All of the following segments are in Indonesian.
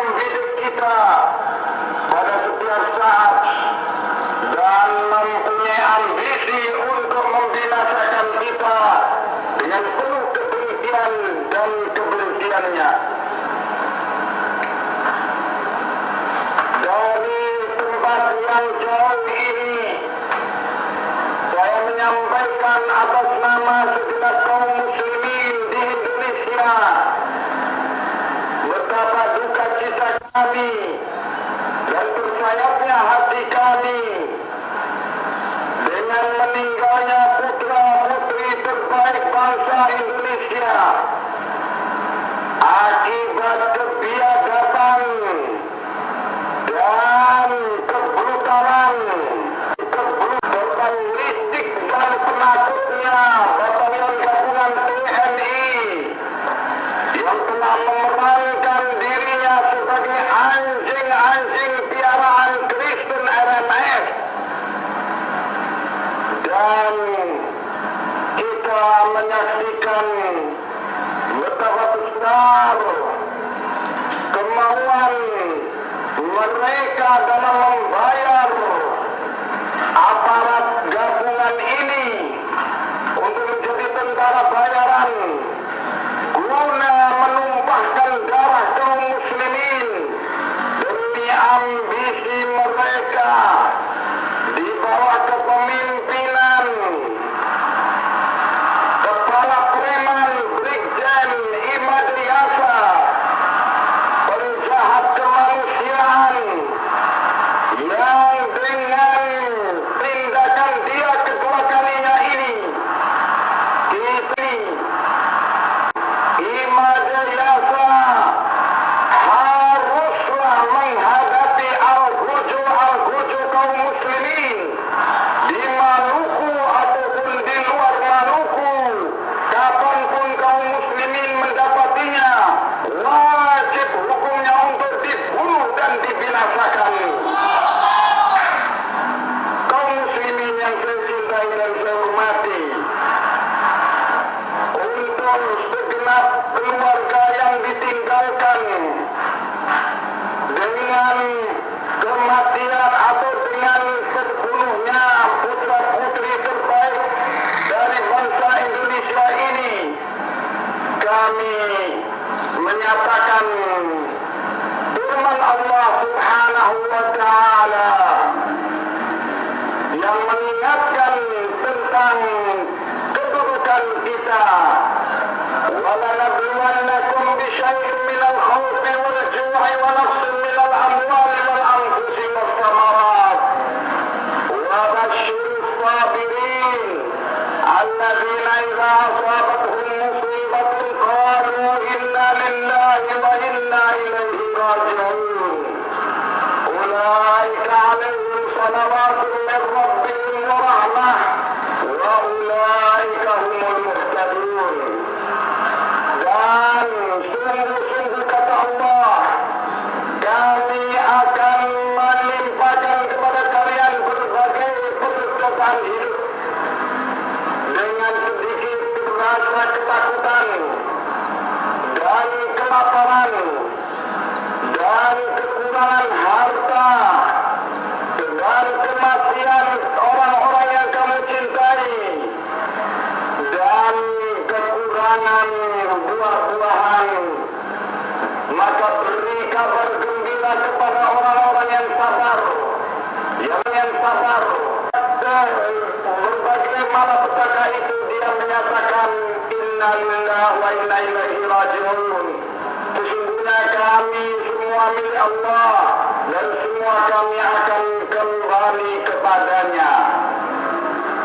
dalam hidup kita pada setiap saat dan mempunyai ambisi untuk membinasakan kita dengan penuh kebencian dan kebenciannya. Dari tempat yang jauh ini saya menyampaikan atas nama segenap kaum muslimin di Indonesia betapa duka cita kami dan bersayapnya hati kami dengan meninggalnya putra-putri terbaik bangsa Indonesia akibat kebiadaban dan kebrutalan terroristik dan penakutnya batalion gabungan TNI yang telah memerankan dirinya sebagai anjing-anjing piaraan Kristen RMS. Dan kita menyaksikan betapa besar kemauan mereka dalam membayar aparat gabungan ini untuk menjadi tentara bayaran guna menumpahkan darah kaum muslimin demi ambisi mereka di bawah kepemimpinan Kepala Preman Brigjen Imad Yasa, penjahat kemanusiaan yang dengan tindakan dia kedua kalinya ini Imad Yasa haruslah menghadapi al-guju kaum muslimin di Maluku ataupun di luar Maluku. Kapanpun kaum muslimin mendapatinya, wajib hukumnya untuk dibunuh dan dibinasakan. Kaum muslimin yang saya cintai dan saya hormati, untuk segenap keluarga yang ditinggalkan dengan kematian atau dengan terbunuhnya putra-putri terbaik dari bangsa Indonesia ini, kami menyatakan firman Allah Subhanahu wa Ta'ala yang mengingatkan tentang kedudukan kita. وَلَنَبْلُوَنَّكُمْ بِشَيْءٍ مِنَ الْخَوْفِ وَالْجُوعِ وَنَقْصٍ مِنَ الْأَمْوَالِ وَالْأَنفُسِ وَالثَّمَرَاتِ وَبَشِّرِ الصَّابِرِينَ الَّذِينَ إِذَا أَصَابَتْهُم مُّصِيبَةٌ قَالُوا إِنَّا لِلَّهِ وَإِنَّا إِلَيْهِ رَاجِعُونَ أُولَئِكَ عَلَيْهِمْ صَلَوَاتٌ مِّن رَّبِّهِمْ وَرَحْمَةٌ وَأُولَئِكَ هُمُ الْمُهْتَدُونَ. Dan sungguh-sungguh kata Allah, kami akan melimpahkan kepada kalian berbagai pekerjaan hidup dengan sedikit rasa ketakutan dan kelaparan dan kekurangan harta dan kematian orang-orang yang kamu cintai dan kekurangan buah-buahan. Maka beri kabar gembira kepada orang-orang yang sabar, yang sabar. Berbagai malapetaka itu dia menyatakan inna lillahi wa inna ilaihi raji'un. Sesungguhnya kami semua milik Allah dan semua kami akan kembali kepadanya.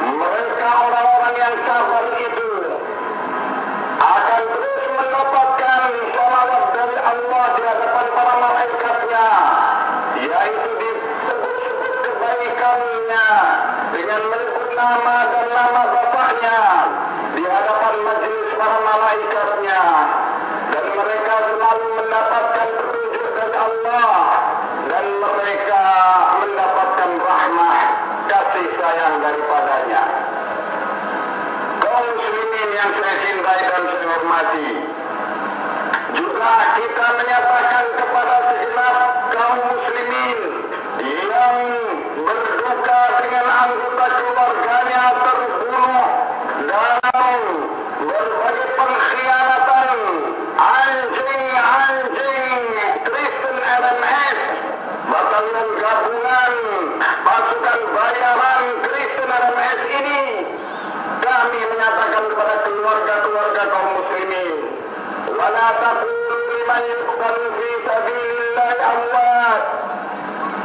Mereka orang-orang yang sabar itu akan terus mendapatkan salawat dari Allah di hadapan para malaikatnya, yaitu disebut-sebut kebaikannya dengan menyebut nama dan nama bapaknya di hadapan majelis para malaikatnya, dan mereka selalu mendapatkan petunjuk dari Allah dan mereka mendapatkan rahmat kasih sayang daripadanya. Kaum muslimin yang saya cintai dan saya hormati, Juga kita menyatakan kepada segenap kaum muslimin yang berduka dengan anggota keluarganya terbunuh dalam berbagai pengkhianatan anjing-anjing Kristen RMS, batalion gabungan pasukan bayaran Kristen RMS ini. Kami menyatakan kepada keluarga-keluarga kaum muslimin, wala taqulu liman yuqtalu fi sabilillahi amwat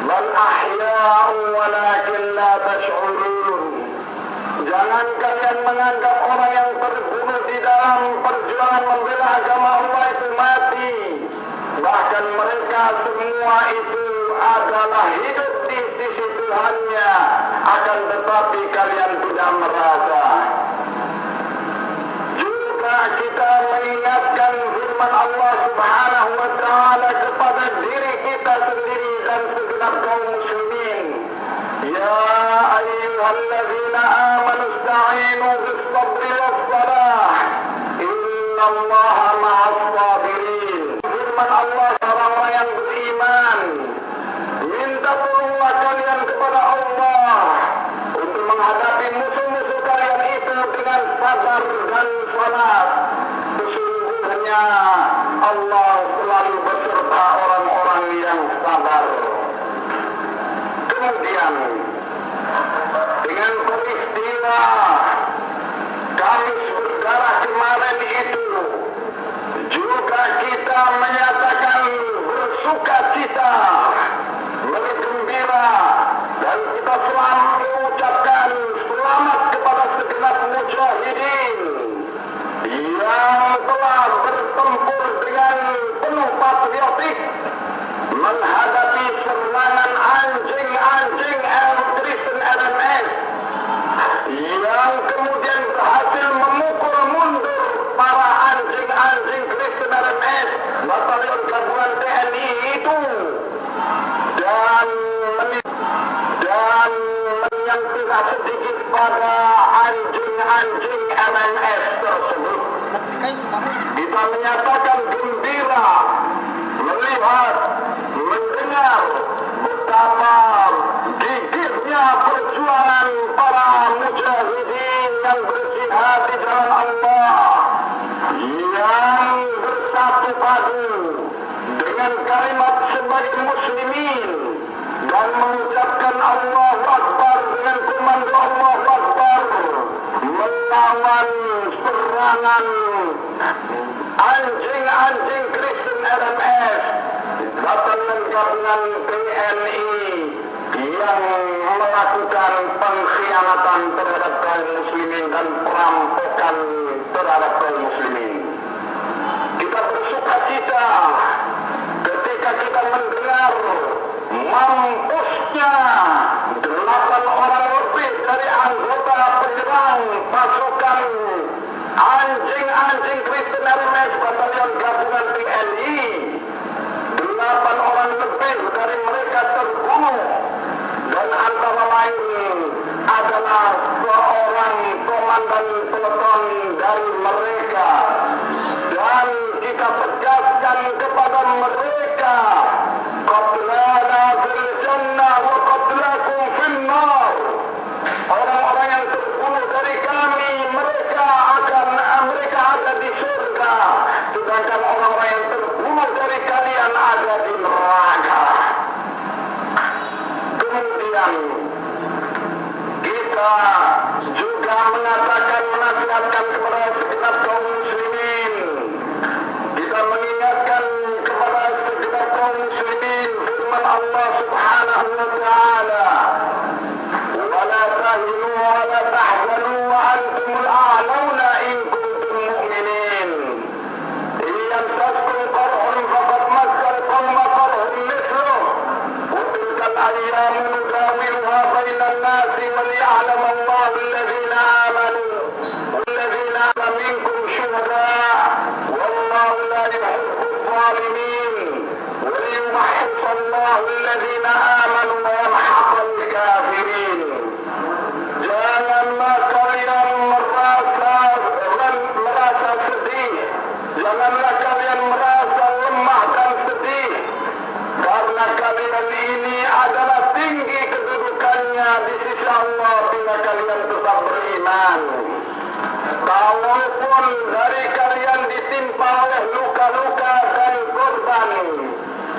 bal ahya'un walakin la tash'urun. Jangan kalian menganggap orang yang terbunuh di dalam perjuangan membela agama Allah itu mati. Bahkan mereka semua itu adalah hidup di sisi Tuhannya. Akan tetapi kalian tidak merasa. Juga kita mengingatkan firman Allah Subhanahu wa ta'ala kepada diri kita sendiri dan segenap kaum muslimin. Ya ayyuhalladzina amanu ista'inu bis-sabri was-salah. Innallaha ma'as sabirin. Firman Allah, orang-orang yang beriman, minta tolonglah kalian kepada Allah untuk menghadapi musuh-musuh kalian itu dengan sabar dan salat. Sesungguhnya Allah selalu beserta orang-orang yang sabar. Kemudian dengan peristiwa Kamis berdarah kemarin itu juga kita menyatakan bersuka cita, bergembira, dan kita selalu mengucapkan selamat kepada segenap mujahidin yang telah bertempur dengan penuh patriotik menghadapi serangan anjing-anjing Kristen RMS yang kemudian berhasil memukul mundur para anjing-anjing Kristen RMS batalion gabungan TNI itu dan menyentuh sedikit pada anjing-anjing RMS tersebut. Kita menyatakan gembira melihat, mendengar betapa gigihnya perjuangan para mujahidin yang berjihad di jalan Allah, yang bersatu padu dengan kalimat sebagai muslimin dan mengucapkan Allahu Akbar dengan komando Allahu Akbar melawan serangan anjing-anjing Kristen RMS batalion gabungan TNI yang melakukan pengkhianatan terhadap kaum muslimin dan perampokan terhadap kaum muslimin. Kita bersuka cita ketika kita mendengar mampusnya 8 orang lebih dari anggota penyerang pasukan anjing-anjing Kristen RMS batalion gabungan TNI. 8 orang lebih dari mereka terbunuh, dan antara lain adalah seorang komandan peleton dari mereka. Dan kita tegaskan kepada mereka, qatlana fil jannah wa qatlakum fil nar. Orang-orang yang terbunuh dari kami, mereka ada di surga, sedangkan orang-orang yang terbunuh dari kalian ada di neraka. Kemudian kita juga mengatakan, menasihatkan kepada segenap kaum muslimin. Kita mengingatkan kepada segenap kaum muslimin firman Allah Subhanahu wa ta'ala, wala tahinu wala tahzanu wa antumul a'launa in kuntum mu'minin. Iyam taskum qarhun faqad massal qawma qarhun mithluh wa tilkal ayyamu nudawiluha bainan nasi wa liya'lam Allahu alladhina amanu والذين منكم شهداء والله لا يحب الظالمين وليمحص الله الذين آمنوا ويمحق الكافرين. Janganlah kalian merasa sedih, janganlah kalian merasa beriman. Kalaupun dari kalian ditimpa oleh luka-luka dan korban,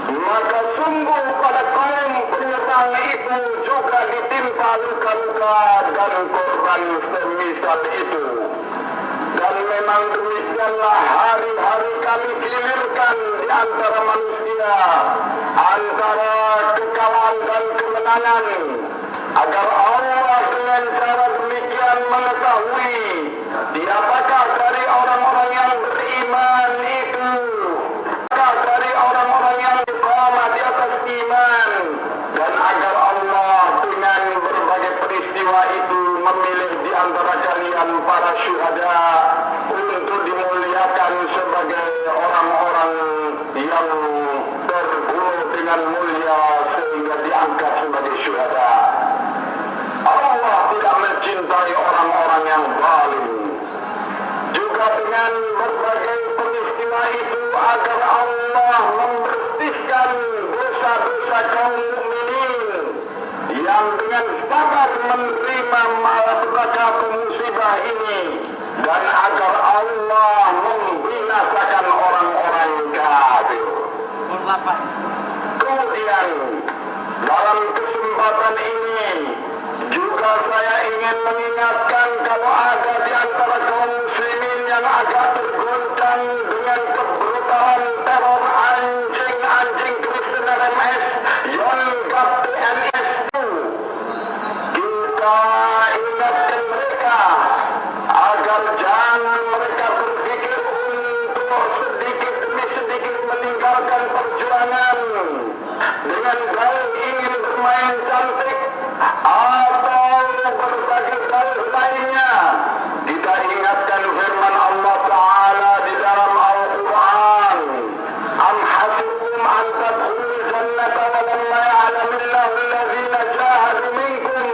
maka sungguh pada kaum penyerang itu juga ditimpa luka-luka dan korban semisal itu. Dan memang demikianlah hari-hari kami gilirkan di antara manusia, antara kekalahan dan kemenangan, agar Allah dengan cara demikian mengetahui siapakah dari orang-orang yang beriman itu, siapakah dari orang-orang yang istiqamah di atas iman, dan agar Allah dengan berbagai peristiwa itu memilih di antara kalian para syuhada untuk dimuliakan sebagai orang-orang yang terbunuh dengan mulia sehingga diangkat sebagai syuhada. Allah tidak mencintai orang-orang yang zalim. Juga dengan berbagai peristiwa itu agar Allah membersihkan dosa-dosa kaum mukminin yang dengan sabar menerima malapetaka musibah ini, dan agar Allah membinasakan orang-orang kafir. Kemudian dalam kesempatan ini juga saya ingin mengingatkan kalau ada di antara kaum muslimin yang agak tergoncang dengan kebrutalan teror anjing-anjing Kristen RMS yang PNS, kita ingatkan mereka agar jangan mereka berpikir untuk sedikit demi sedikit meninggalkan perjuangan dengan dalih ingin bermain cantik atau berbagai dalih lainnya. Kita ingatkan firman Allah Ta'ala di dalam Al-Quran, am hasibtum an tadkhulul jannata wa lamma ya'lamillahu alladhina jahadu minkum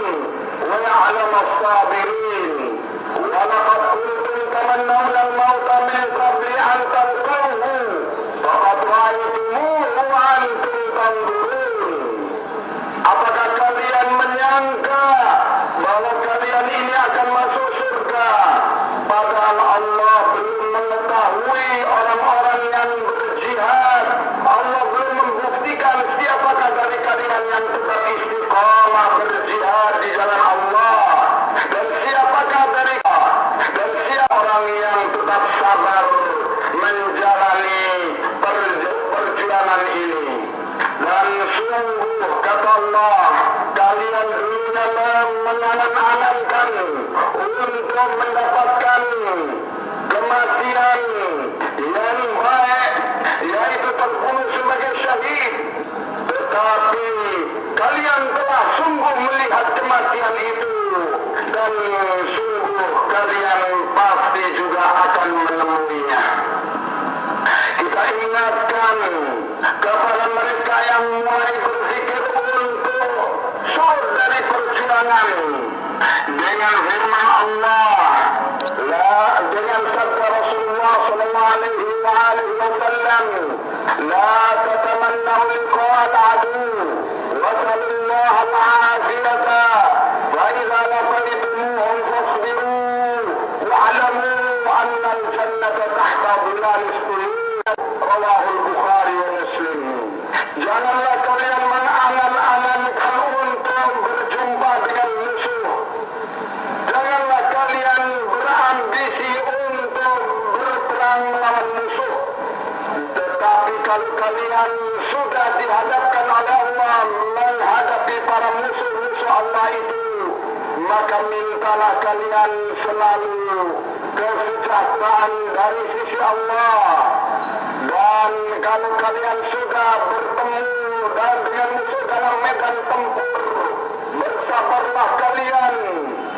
wa ya'lamu as-sabirin wa laqad kuntum tamannawna al-mauta min qabli an talqawhu faqad ra'aytumuhu wa antum tanzurun. Apakah kalian menyangka bahwa kalian ini akan masuk surga, padahal Allah belum mengetahui orang-orang yang berjihad? Allah belum membuktikan siapakah dari kalian yang tetap istiqamah berjihad di jalan Allah, dan siapakah dari orang yang tetap sabar menjalani perjuangan ini. Dan sungguh kata Allah, kalian dulunya mengangan-angankan untuk mendapatkan kematian yang baik, yaitu terbunuh sebagai syahid. Tetapi kalian telah sungguh melihat kematian itu, dan sungguh kalian pasti juga akan menemuinya. Kita ingatkan kepada mereka yang mulai berpikir untuk sur dari perjuangan dengan firman Allah, dengan sabda Rasulullah sallallahu alaihi wasallam, la tatamannaw liqa'al adu wa sallallahu al-afiyata wa idza laqaytumuhum fasbiru wa'lamu anna al-jannata tahta dhilal as-suyud. Rawahul Bukhari wa Muslim. Janganlah kalian mengangan-angankan untuk berjumpa dengan musuh. Janganlah kalian berambisi untuk berperang melawan musuh. Tetapi kalau kalian sudah dihadapkan oleh Allah menghadapi para musuh-musuh Allah itu, maka mintalah kalian selalu kesejahteraan dari sisi Allah. Dan kalau kalian sudah bertemu dan dengan musuh dalam medan tempur, bersabarlah kalian,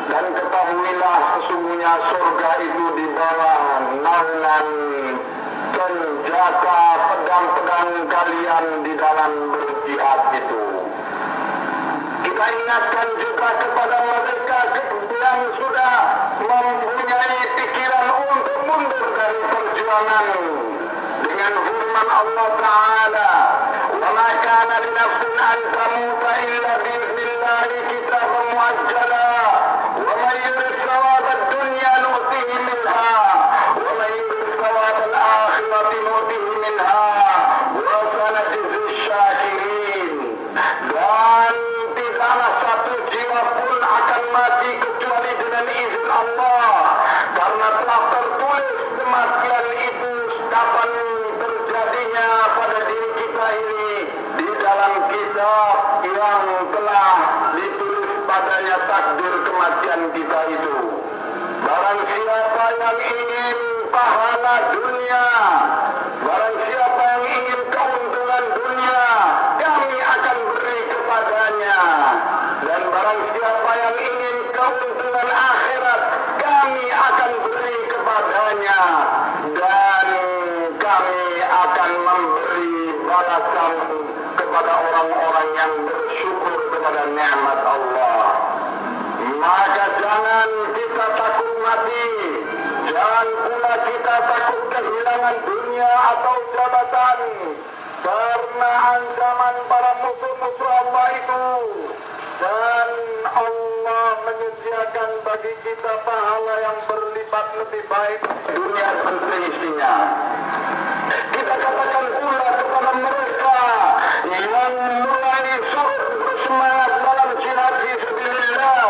dan ketahuilah sesungguhnya surga itu di bawah naungan senjata pedang-pedang kalian di dalam berjihad itu. Kita ingatkan juga kepada mereka yang sudah mempunyai pikiran untuk mundur dari perjuangan, dengan firman Allah Ta'ala, wa ma kana li nafsin an tamuta illa bi idznillah kitaban muajjala wa man yurid thawaba kita itu. Barang siapa yang ingin pahala dunia, barang siapa yang ingin keuntungan dunia, kami akan beri kepadanya. Dan barang siapa yang ingin keuntungan akhirat, kami akan beri kepadanya. Dan kami akan memberi balasan kepada orang-orang yang bersyukur kepada nikmat Allah. Maka jangan kita takut mati, jangan pula kita takut kehilangan dunia atau jabatan, karena ancaman para musuh-musuh Allah itu. Dan Allah menyediakan bagi kita pahala yang berlipat lebih baik dunia dan seisinya. Kita katakan pula kepada mereka yang mulai surut bersemangat dalam jihad fisabilillah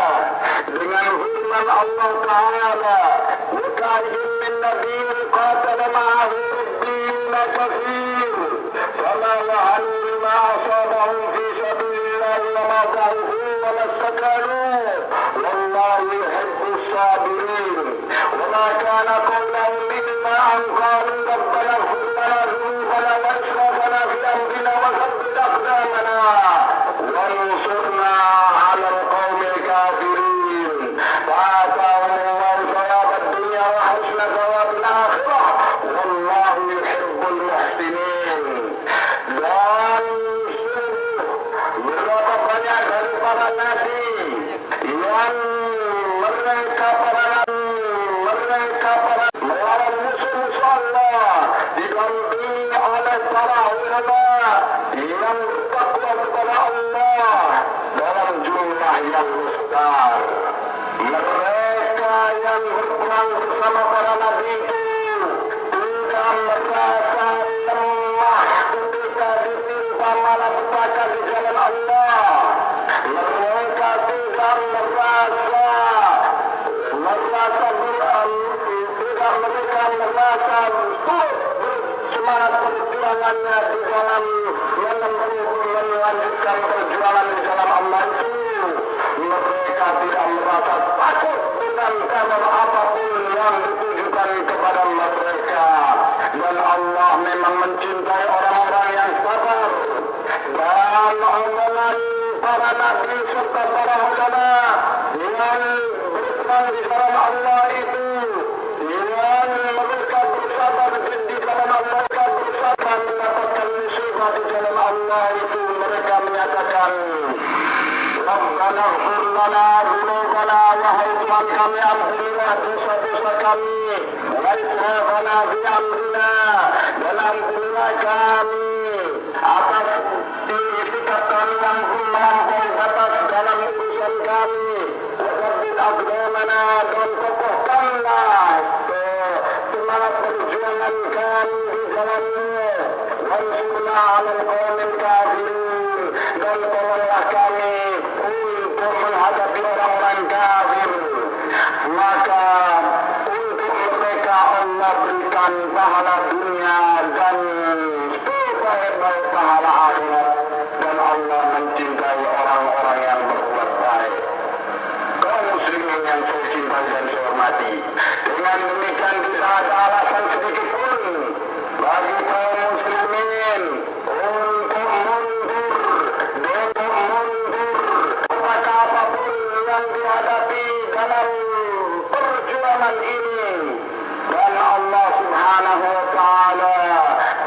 dengan firman Allah Ta'ala, wa ka'ayyin min nabiyyin qatala ma'ahu rabbiyuna katsir fama wahanu lima asabahum fi sabilillah wa ma da'ufu wa mastakanu wallahu yuhibbus sabirin wa ma kana qawlahum illa an qalu rabbana ighfir lana dhunubana wa israfana fi amrina wa thabbit aqdamana wansurna 'ala al-qawmil kafirin fa'atahum Allah thawab ad-dunya wa husna thawab al-akhirah wallahu yuhibbul muhsinin. Dan berapa banyak dari para nabi yang mereka melawan musuh-musuh Allah didampingi oleh para ulama yang bertakwa kepada Allah dalam jumlah yang besar. Mereka yang berperang bersama para nabi itu tidak merasa lemah ketika ditimpa malapetaka di jalan Allah. Mereka tidak merasa semangat perjuangannya di dalam melanjutkan perjuangan di dalam Allah itu. Mereka tidak merasa takut dengan kabar apapun yang ditujukan kepada mereka. Dan Allah memang mencintai orang-orang yang sabar. Dan omongan para nabi serta para ulama yang berperang di dalam Allah itu, yang mereka bersabar di dalam Allah, mereka bersabar mendapatkan musibah di dalam Allah itu, mereka menyatakan, Rabbana ighfir lana dzunubana, wahai Tuhan kami, ampunilah dosa-dosa kami, wa israfana fi amrina, dan ampunilah kami atas sikap kami yang melampaui batas dalam urusan kami, wa tsabbit aqdamana, dan kokohkanlah semangat perjuangan kami di jalan-Mu, wansurna 'alal qawmil kafirin, dan tolonglah kami untuk menghadapi orang-orang kafir. Maka untuk mereka Allah berikan pahala dunia dan sebaik-baik pahala akhirat, dan Allah mencintai orang-orang yang berbuat baik. Kaum muslimin yang saya cintai dan saya hormati, dengan demikian tidak ada alasan sedikit pun bagi kaum muslimin untuk mundur apakah apapun yang dihadapi dalam perjuangan ini. Dan Allah Subhanahu wa Ta'ala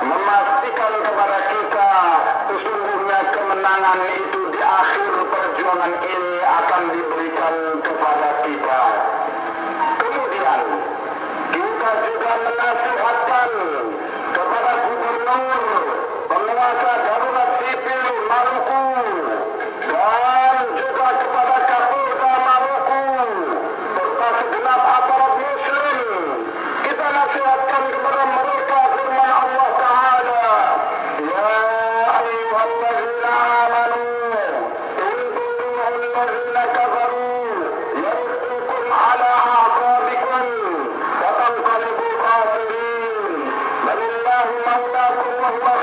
memastikan kepada kita sesungguhnya kemenangan itu di akhir perjuangan ini akan diberikan kepada kita. Kemudian kita juga menasihatkan kepada gubernur, penguasa darurat sipil Maluku, dan juga kepada Kapolda Maluku serta segenap aparat muslim. Kita nasihatkan kepada mereka firman Allah Ta'ala, Ya ayyuhalladzina amanu in tuti'ul ladzina kafaru yaruddukum ala a'qabikum fatanqalibu khasirin balillahu mawlakum wa huwa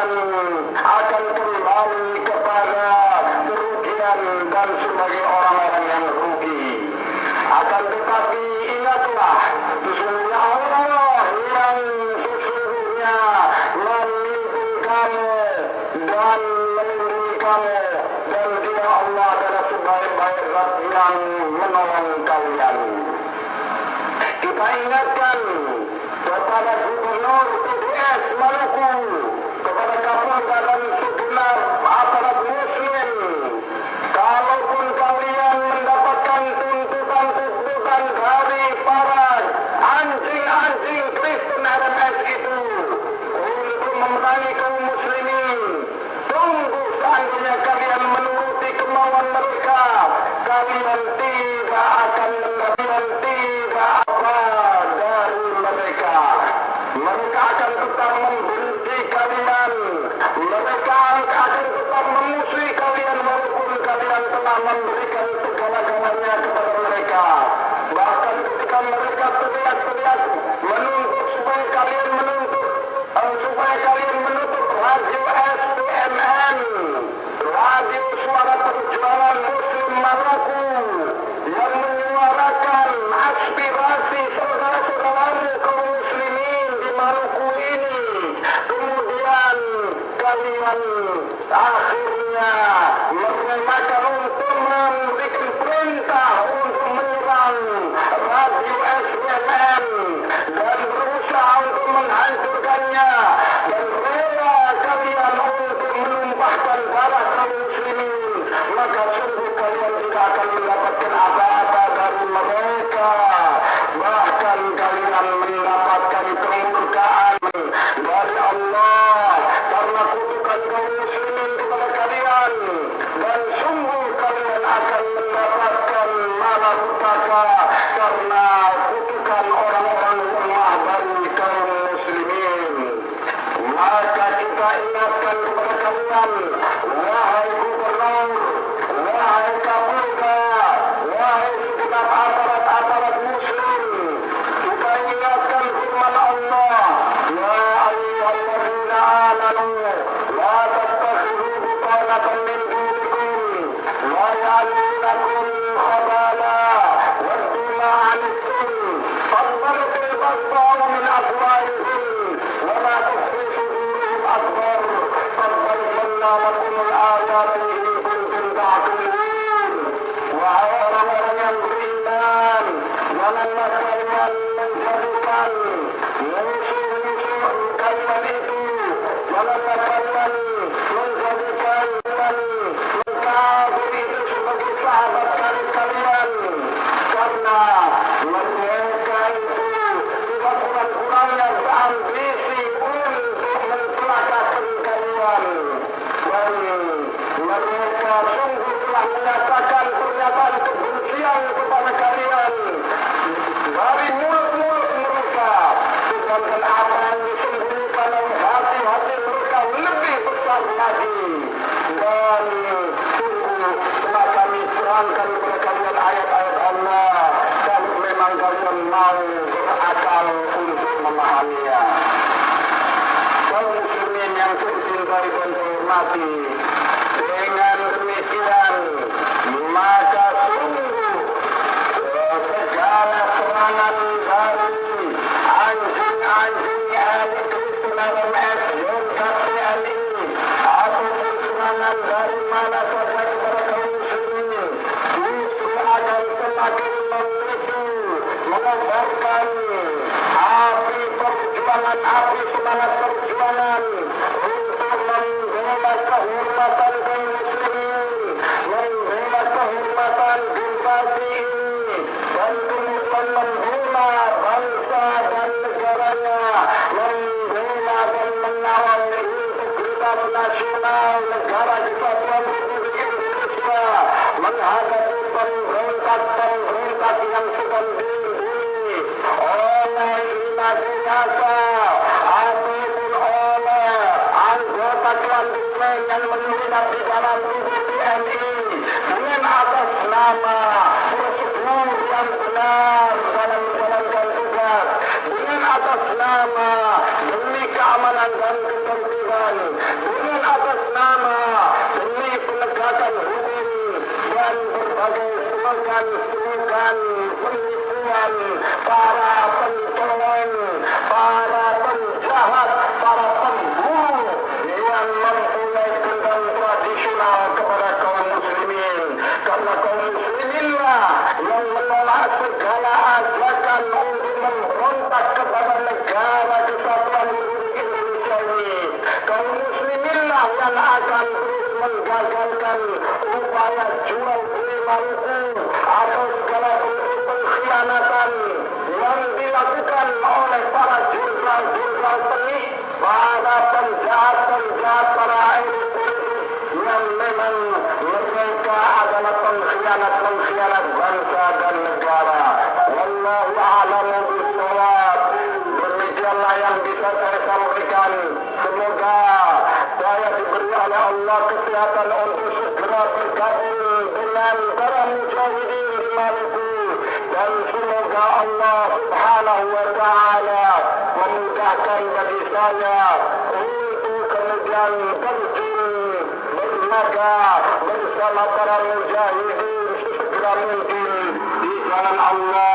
akan kembali kepada kerugian dan sebagai orang-orang yang rugi. Akan tetapi ingatlah, sesungguhnya Allah yang sesungguhnya memimpin kamu dan melindungi kamu, dan Dia Allah adalah sebaik-baik Zat yang menolong kalian. Kita ingatkan kepada Gubernur TDS Maluku, kepada Kapolda dan segenap aparat Muslim, kalaupun kalian mendapatkan tuntutan dari para anjing-anjing Kristen RMS itu untuk memerangi kaum muslimin, tunggu seandainya kalian menuruti kemauan mereka, kalian tidak akan apa dari mereka. Mereka akan tetap membenci kalian, mereka akan tetap memusuhi kalian walaupun kalian telah memberikan segala-galanya kepada mereka. Bahkan ketika mereka teriak-teriak menuntut supaya kalian menutup radio SPMN, radio Suara Perjuangan Muslim Maluku, yang menyuarakan aspirasi saudara-saudaramu kaum muslimin di Maluku ini. Kemudian kalian akhirnya merelakan untuk memberikan perintah untuk menyerang radio SPMN dan berusaha untuk menghancurkannya, dan rela kalian untuk menumpahkan darah kaum muslimin, maka sungguh kalian tidak akan mendapatkan apa-apa dari mereka. Bahkan kalian mendapatkan kemurkaan dari Allah karena kutukan kaum muslimin kepada kalian, dan sungguh kalian akan mendapatkan malapetaka karena kutukan orang-orang lemah dari kaum muslimin. Maka kita ingatkan kepada kalian, wahai Gubernur, wahai Kapolda, wahai segenap aparat-aparat Muslim, kita ingatkan firman Allah, ya ayyuhalladzina amanu la tattakhidhu bitanatan min dunikum la ya'lunakum khabala waddu ma 'anittum qad baghatil baghdha'u min afwahihim wa ma tukhfi sudurihim akbar qad bayyana lakum al-ayati in kuntum ta'qilun. Wahai orang-orang yang beriman, janganlah kalian menjadikan musuh-musuh kalian itu, janganlah kalian menjadikan kafir itu sebagai sahabat kalian, karena mereka itu tidak kurang-kurangnya berambisi untuk mencelakakan kalian, dan mereka sungguh telah menyatakan pernyataan kebencian kepada kalian dari mulut-mulut mereka, sedangkan apa yang disembunyikan oleh hati-hati mereka lebih besar lagi. Dan sungguh telah kami terangkan kepada kalian ayat-ayat Allah, kalau memang kalian mau berakal untuk memahaminya. Kaum muslimin yang kucintai dan hormati, dengan demikian maka sungguh segala serangan dari anjing-anjing ahli Kristen RMS yang KPLI ataupun serangan dari mana saja kepada kaum muslimin justru akan semakin memicu, mengobarkan api perjuangan, api semangat perjuangan untuk membela kehormatan kaum muslimin, membela kehormatan generasi ini, dan kemudian membela bangsa dan negaranya, membela dan mengawal integritas nasional negara kesatuan Republik Indonesia menghadapi pemberontak-pemberontak yang sedang dilindungi oleh imajinasi ataupun oleh anggota klandestin yang menginap di dalam tubuh TNI dengan atas nama prosedur yang benar dalam menjalankan tugas, dengan atas nama demi keamanan dan ketertiban, dengan berbagai slogan-slogan penipuan para pencoleng, para penjahat, para pembunuh yang mempunyai dendam tradisional kepada kaum muslimin. Karena kaum muslimin lah yang menolak segala ajakan untuk memberontak kepada negara kesatuan Republik Indonesia ini. Kaum muslimin lah yang akan terus menggagalkan upaya jual beli Maluku atau segala bentuk pengkhianatan yang dilakukan oleh para jenderal-jenderal penik, para penjahat-penjahat, para elit politik yang memang mereka adalah pengkhianat bangsa dan negara. Wallahu a'lamu bishawab. Demikianlah yang bisa saya sampaikan. Semoga saya diberi oleh Allah kesehatan untuk segera bergabung dengan para mujahidin di Maluku, dan semoga Allah Subhanahu wa Ta'ala memudahkan bagi saya untuk kemudian terjun berlaga bersama para mujahidin sesegera mungkin di jalan Allah